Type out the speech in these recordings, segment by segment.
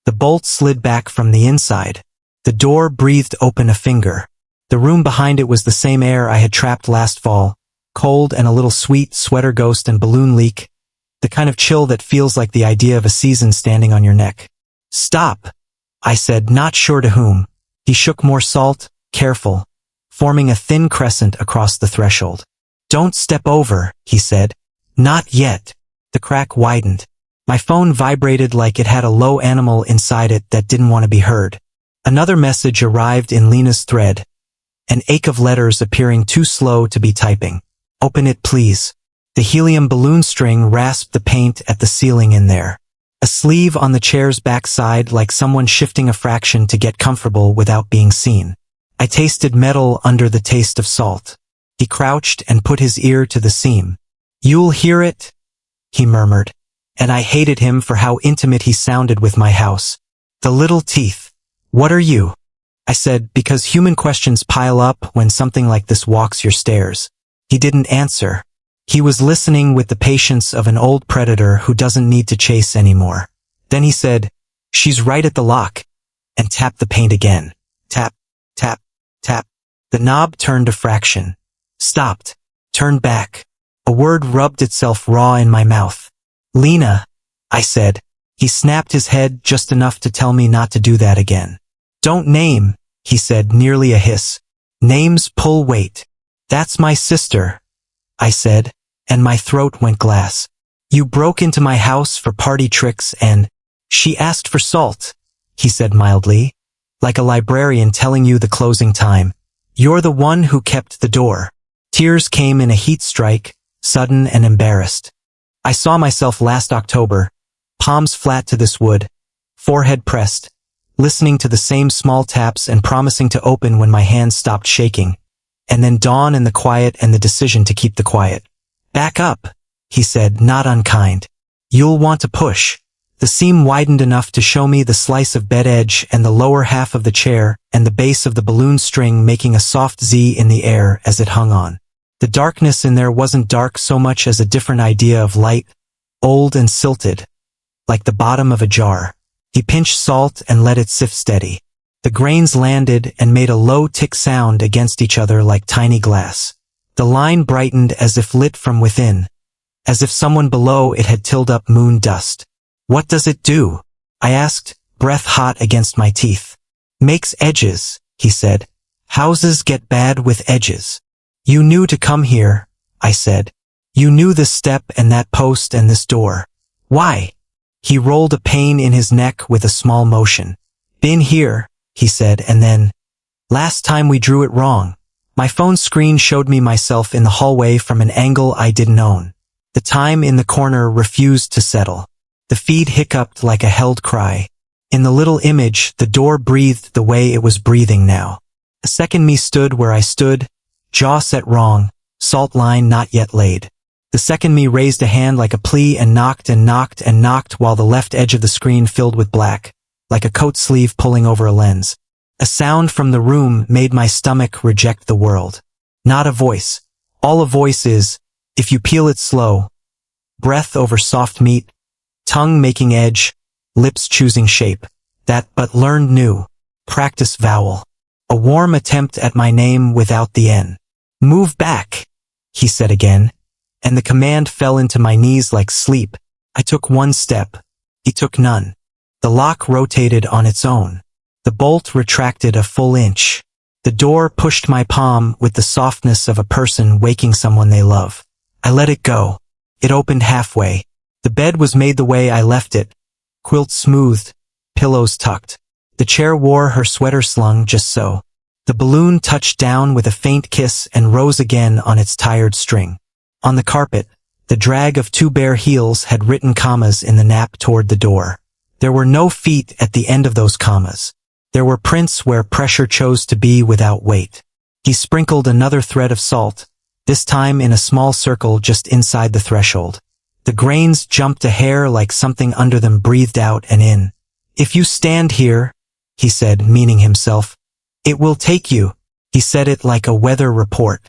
The bolt slid back from the inside. The door breathed open a finger. The room behind it was the same air I had trapped last fall, cold and a little sweet, sweater ghost and balloon leak, the kind of chill that feels like the idea of a season standing on your neck. "Stop," I said, not sure to whom. He shook more salt, careful, forming a thin crescent across the threshold. "Don't step over," he said. "Not yet." The crack widened. My phone vibrated like it had a low animal inside it that didn't want to be heard. Another message arrived in Lena's thread, an ache of letters appearing too slow to be typing. "Open it, please." The helium balloon string rasped the paint at the ceiling in there. A sleeve on the chair's backside like someone shifting a fraction to get comfortable without being seen. I tasted metal under the taste of salt. He crouched and put his ear to the seam. "You'll hear it," he murmured, and I hated him for how intimate he sounded with my house. The little teeth. "What are you?" I said, because human questions pile up when something like this walks your stairs. He didn't answer. He was listening with the patience of an old predator who doesn't need to chase anymore. Then he said, "She's right at the lock," and tapped the paint again. Tap, tap, tap. The knob turned a fraction. Stopped. Turned back. A word rubbed itself raw in my mouth. "Lena," I said. He snapped his head just enough to tell me not to do that again. "Don't name," he said, nearly a hiss. "Names pull weight." "That's my sister," I said, and my throat went glass. "You broke into my house for party tricks and—" "She asked for salt," he said mildly, like a librarian telling you the closing time. "You're the one who kept the door." Tears came in a heat strike, sudden and embarrassed. I saw myself last October, palms flat to this wood, forehead pressed, listening to the same small taps and promising to open when my hands stopped shaking, and then dawn and the quiet and the decision to keep the quiet. "Back up," he said, not unkind. "You'll want to push." The seam widened enough to show me the slice of bed edge and the lower half of the chair and the base of the balloon string making a soft Z in the air as it hung on. The darkness in there wasn't dark so much as a different idea of light, old and silted, like the bottom of a jar. He pinched salt and let it sift steady. The grains landed and made a low tick sound against each other like tiny glass. The line brightened as if lit from within, as if someone below it had tilled up moon dust. "What does it do?" I asked, breath hot against my teeth. "Makes edges," he said. "Houses get bad with edges." "You knew to come here," I said. "You knew this step and that post and this door. Why?" He rolled a pain in his neck with a small motion. "Been here," he said, and then, "Last time we drew it wrong." My phone screen showed me myself in the hallway from an angle I didn't own. The time in the corner refused to settle. The feed hiccuped like a held cry. In the little image, the door breathed the way it was breathing now. A second me stood where I stood, jaw set wrong, salt line not yet laid. The second me raised a hand like a plea and knocked and knocked and knocked while the left edge of the screen filled with black, like a coat sleeve pulling over a lens. A sound from the room made my stomach reject the world. Not a voice. All a voice is, if you peel it slow. Breath over soft meat, tongue making edge, lips choosing shape. That but learned new. Practice vowel. A warm attempt at my name without the N. "Move back," he said again, and the command fell into my knees like sleep. I took one step. He took none. The lock rotated on its own. The bolt retracted a full inch. The door pushed my palm with the softness of a person waking someone they love. I let it go. It opened halfway. The bed was made the way I left it. Quilt smoothed, pillows tucked. The chair wore her sweater slung just so. The balloon touched down with a faint kiss and rose again on its tired string. On the carpet, the drag of two bare heels had written commas in the nap toward the door. There were no feet at the end of those commas. There were prints where pressure chose to be without weight. He sprinkled another thread of salt, this time in a small circle just inside the threshold. The grains jumped a hair like something under them breathed out and in. "If you stand here," he said, meaning himself, "it will take you." He said it like a weather report.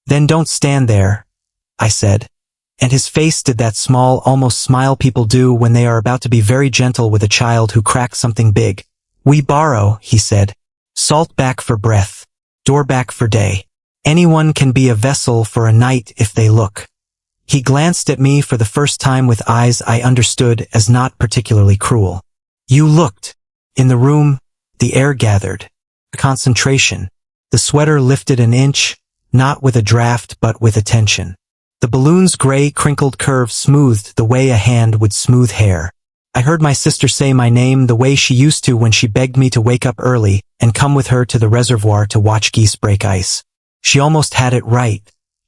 "Then don't stand there," I said, and his face did that small, almost smile people do when they are about to be very gentle with a child who cracks something big. "We borrow," he said. "Salt back for breath, door back for day. Anyone can be a vessel for a night if they look." He glanced at me for the first time with eyes I understood as not particularly cruel. "You looked." In the room, the air gathered. A concentration. The sweater lifted an inch, not with a draft but with attention. The balloon's gray, crinkled curve smoothed the way a hand would smooth hair. I heard my sister say my name the way she used to when she begged me to wake up early and come with her to the reservoir to watch geese break ice. She almost had it right.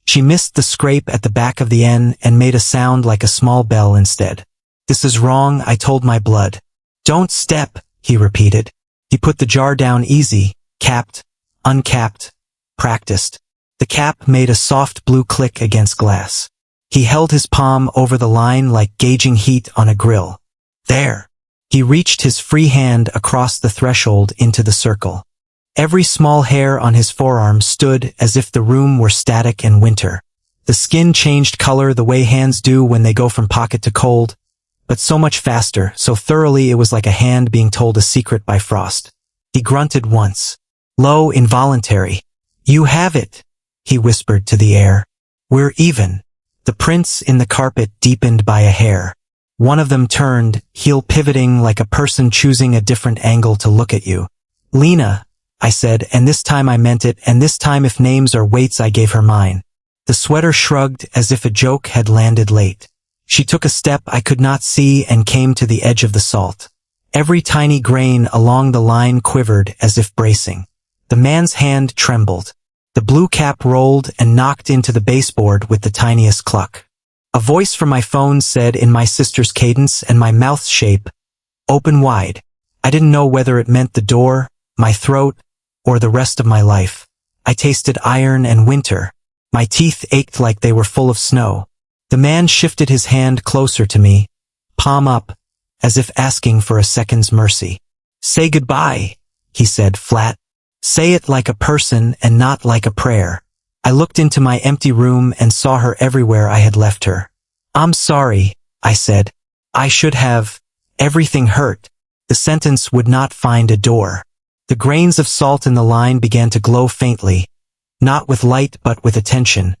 She missed the scrape at the back of the N and made a sound like a small bell instead. "This is wrong," I told my blood. "Don't step," he repeated. He put the jar down easy, capped, uncapped, practiced. The cap made a soft blue click against glass. He held his palm over the line like gauging heat on a grill. "There." He reached his free hand across the threshold into the circle. Every small hair on his forearm stood as if the room were static and winter. The skin changed color the way hands do when they go from pocket to cold, but so much faster, so thoroughly it was like a hand being told a secret by frost. He grunted once. Low, involuntary. "You have it," he whispered to the air. "We're even." The prints in the carpet deepened by a hair. One of them turned, heel pivoting like a person choosing a different angle to look at you. "Lena," I said, and this time I meant it, and this time if names are weights I gave her mine. The sweater shrugged as if a joke had landed late. She took a step I could not see and came to the edge of the salt. Every tiny grain along the line quivered as if bracing. The man's hand trembled. The blue cap rolled and knocked into the baseboard with the tiniest cluck. A voice from my phone said in my sister's cadence and my mouth's shape, "Open wide." I didn't know whether it meant the door, my throat, or the rest of my life. I tasted iron and winter. My teeth ached like they were full of snow. The man shifted his hand closer to me, palm up, as if asking for a second's mercy. "Say goodbye," he said flat. "Say it like a person and not like a prayer." I looked into my empty room and saw her everywhere I had left her. "I'm sorry," I said. "I should have." Everything hurt. The sentence would not find a door. The grains of salt in the line began to glow faintly, not with light but with attention,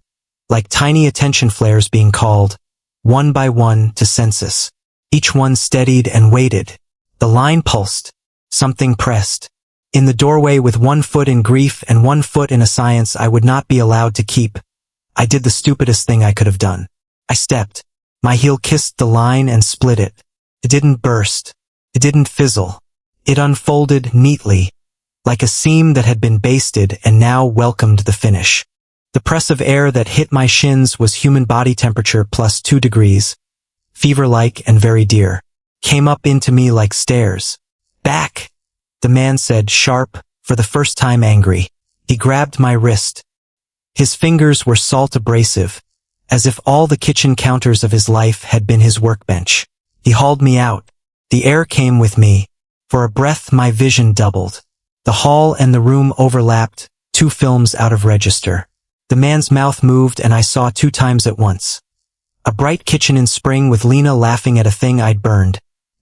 like tiny attention flares being called, one by one, to census. Each one steadied and waited. The line pulsed. Something pressed. In the doorway with 1 foot in grief and 1 foot in a science I would not be allowed to keep, I did the stupidest thing I could have done. I stepped. My heel kissed the line and split it. It didn't burst. It didn't fizzle. It unfolded neatly, like a seam that had been basted and now welcomed the finish. The press of air that hit my shins was human body temperature plus 2 degrees, fever-like and very dear. Came up into me like stairs. "Back," the man said, sharp, for the first time angry. He grabbed my wrist. His fingers were salt abrasive, as if all the kitchen counters of his life had been his workbench. He hauled me out. The air came with me. For a breath my vision doubled. The hall and the room overlapped, 2 films out of register. The man's mouth moved and I saw 2 times at once. A bright kitchen in spring with Lena laughing at a thing I'd burned,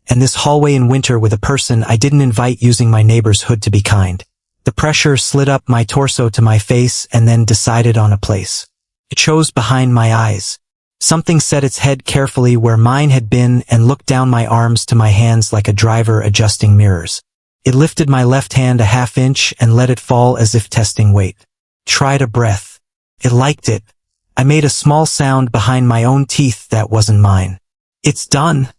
and this hallway in winter with a person I didn't invite using my neighbor's hood to be kind. The pressure slid up my torso to my face and then decided on a place. It chose behind my eyes. Something set its head carefully where mine had been and looked down my arms to my hands like a driver adjusting mirrors. It lifted my left hand a half inch and let it fall as if testing weight. Tried a breath. It liked it. I made a small sound behind my own teeth that wasn't mine. "It's done,"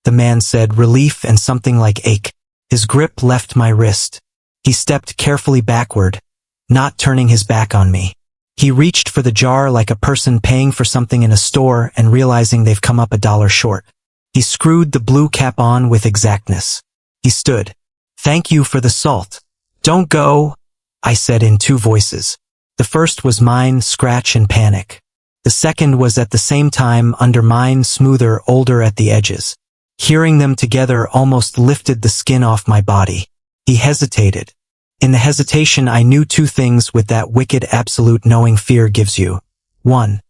the man said, relief and something like ache. His grip left my wrist. He stepped carefully backward, not turning his back on me. He reached for the jar like a person paying for something in a store and realizing they've come up $1 short. He screwed the blue cap on with exactness. He stood. "Thank you for the salt." "Don't go," I said in 2 voices. The first was mine, scratch and panic. The second was at the same time under mine, smoother, older at the edges. Hearing them together almost lifted the skin off my body. He hesitated. In the hesitation I knew 2 things with that wicked absolute knowing fear gives you. 1.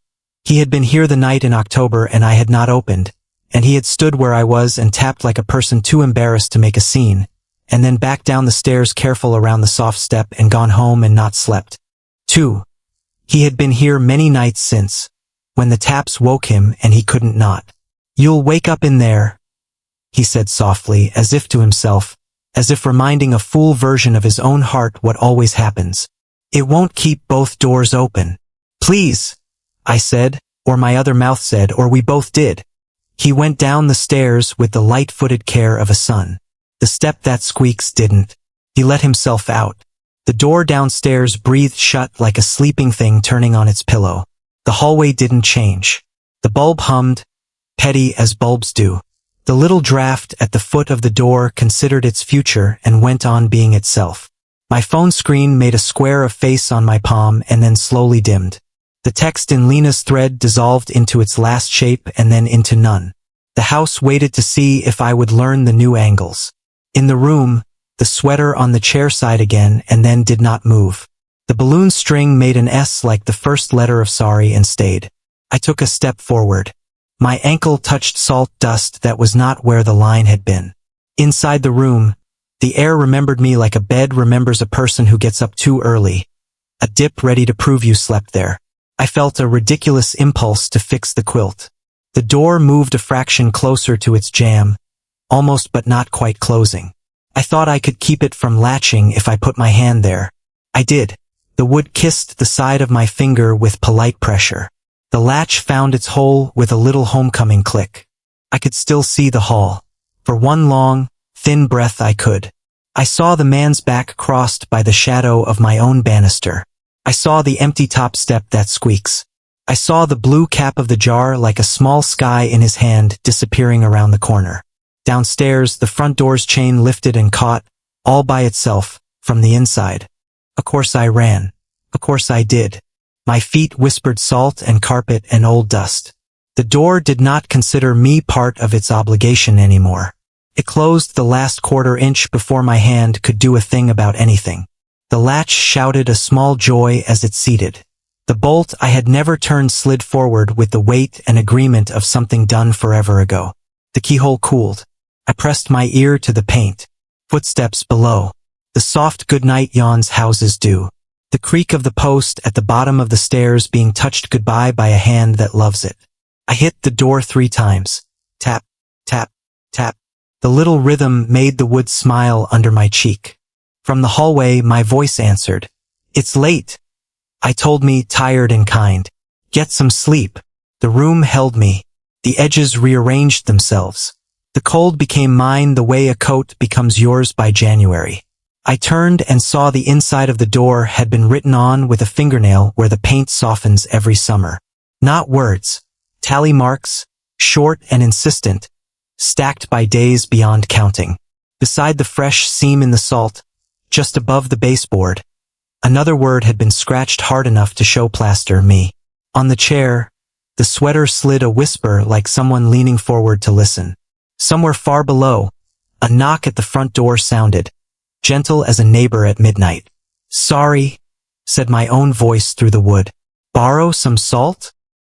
He had been here the night in October and I had not opened, and he had stood where I was and tapped like a person too embarrassed to make a scene, and then back down the stairs careful around the soft step and gone home and not slept. 2. He had been here many nights since, when the taps woke him and he couldn't not. "You'll wake up in there," he said softly, as if to himself, as if reminding a fool version of his own heart what always happens. "It won't keep both doors open." "Please," I said, or my other mouth said, or we both did. He went down the stairs with the light-footed care of a son. The step that squeaks didn't. He let himself out. The door downstairs breathed shut like a sleeping thing turning on its pillow. The hallway didn't change. The bulb hummed, petty as bulbs do. The little draft at the foot of the door considered its future and went on being itself. My phone screen made a square of face on my palm and then slowly dimmed. The text in Lena's thread dissolved into its last shape and then into none. The house waited to see if I would learn the new angles. In the room, the sweater on the chair sighed again and then did not move. The balloon string made an S like the first letter of sorry and stayed. I took a step forward. My ankle touched salt dust that was not where the line had been. Inside the room, the air remembered me like a bed remembers a person who gets up too early. A dip ready to prove you slept there. I felt a ridiculous impulse to fix the quilt. The door moved a fraction closer to its jamb, almost but not quite closing. I thought I could keep it from latching if I put my hand there. I did. The wood kissed the side of my finger with polite pressure. The latch found its hole with a little homecoming click. I could still see the hall. For one long, thin breath I could. I saw the man's back crossed by the shadow of my own banister. I saw the empty top step that squeaks. I saw the blue cap of the jar like a small sky in his hand disappearing around the corner. Downstairs, the front door's chain lifted and caught, all by itself, from the inside. Of course I ran. Of course I did. My feet whispered salt and carpet and old dust. The door did not consider me part of its obligation anymore. It closed the last quarter-inch before my hand could do a thing about anything. The latch shouted a small joy as it seated. The bolt I had never turned slid forward with the weight and agreement of something done forever ago. The keyhole cooled. I pressed my ear to the paint. Footsteps below. The soft goodnight yawns houses do. The creak of the post at the bottom of the stairs being touched goodbye by a hand that loves it. I hit the door 3 times. Tap, tap, tap. The little rhythm made the wood smile under my cheek. From the hallway, my voice answered. "It's late," I told me, tired and kind. "Get some sleep." The room held me. The edges rearranged themselves. The cold became mine the way a coat becomes yours by January. I turned and saw the inside of the door had been written on with a fingernail where the paint softens every summer. Not words. Tally marks, short and insistent, stacked by days beyond counting. Beside the fresh seam in the salt, just above the baseboard, another word had been scratched hard enough to show plaster me. On the chair, the sweater slid a whisper like someone leaning forward to listen. Somewhere far below, a knock at the front door sounded, gentle as a neighbor at midnight. "Sorry," said my own voice through the wood. "Borrow some salt?"